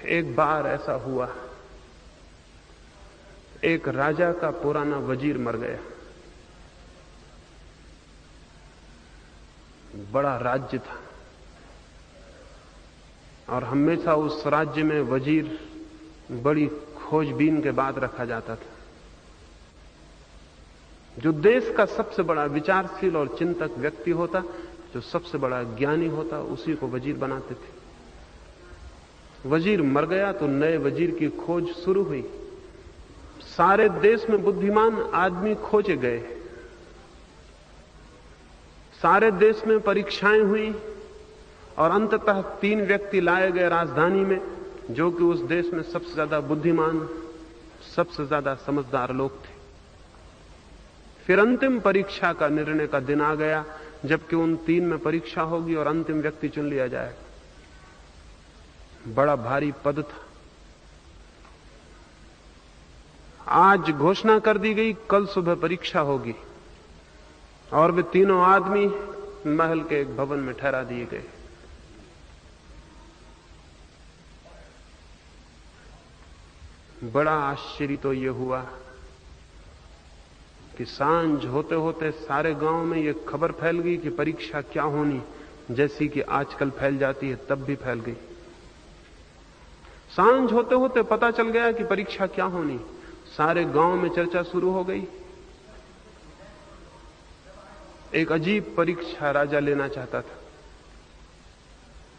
एक बार ऐसा हुआ, एक राजा का पुराना वजीर मर गया। बड़ा राज्य था और हमेशा उस राज्य में वजीर बड़ी खोजबीन के बाद रखा जाता था। जो देश का सबसे बड़ा विचारशील और चिंतक व्यक्ति होता, जो सबसे बड़ा ज्ञानी होता, उसी को वजीर बनाते थे। वजीर मर गया तो नए वजीर की खोज शुरू हुई। सारे देश में बुद्धिमान आदमी खोजे गए, सारे देश में परीक्षाएं हुई और अंततः 3 व्यक्ति लाए गए राजधानी में, जो कि उस देश में सबसे ज्यादा बुद्धिमान, सबसे ज्यादा समझदार लोग थे। फिर अंतिम परीक्षा का निर्णय का दिन आ गया, जबकि उन 3 में परीक्षा होगी और अंतिम व्यक्ति चुन लिया जाएगा। बड़ा भारी पद था। आज घोषणा कर दी गई, कल सुबह परीक्षा होगी और वे तीनों आदमी महल के एक भवन में ठहरा दिए गए। बड़ा आश्चर्य तो यह हुआ कि सांझ होते होते सारे गांव में यह खबर फैल गई कि परीक्षा क्या होनी, जैसी कि आजकल फैल जाती है तब भी फैल गई। सांझ होते होते पता चल गया कि परीक्षा क्या होनी। सारे गांव में चर्चा शुरू हो गई। एक अजीब परीक्षा राजा लेना चाहता था।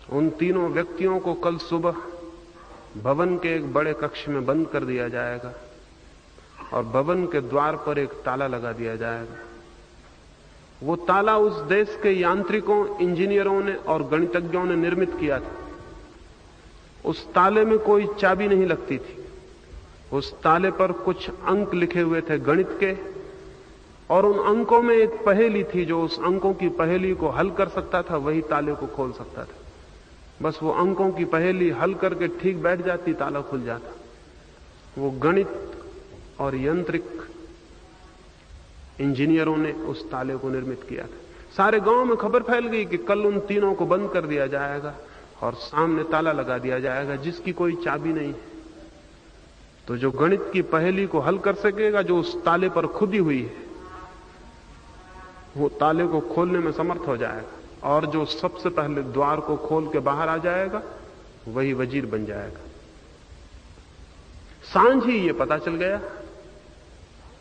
उन तीनों व्यक्तियों को कल सुबह भवन के एक बड़े कक्ष में बंद कर दिया जाएगा और भवन के द्वार पर एक ताला लगा दिया जाएगा। वो ताला उस देश के यांत्रिकों, इंजीनियरों ने और गणितज्ञों ने निर्मित किया था। उस ताले में कोई चाबी नहीं लगती थी। उस ताले पर कुछ अंक लिखे हुए थे गणित के, और उन अंकों में एक पहेली थी। जो उस अंकों की पहेली को हल कर सकता था वही ताले को खोल सकता था। बस वो अंकों की पहेली हल करके ठीक बैठ जाती, ताला खुल जाता। वो गणित और यांत्रिक इंजीनियरों ने उस ताले को निर्मित किया था। सारे गांव में खबर फैल गई कि कल उन तीनों को बंद कर दिया जाएगा और सामने ताला लगा दिया जाएगा जिसकी कोई चाबी नहीं है। तो जो गणित की पहेली को हल कर सकेगा, जो उस ताले पर खुदी हुई है, वो ताले को खोलने में समर्थ हो जाएगा, और जो सबसे पहले द्वार को खोल के बाहर आ जाएगा वही वजीर बन जाएगा। सांझ ही ये पता चल गया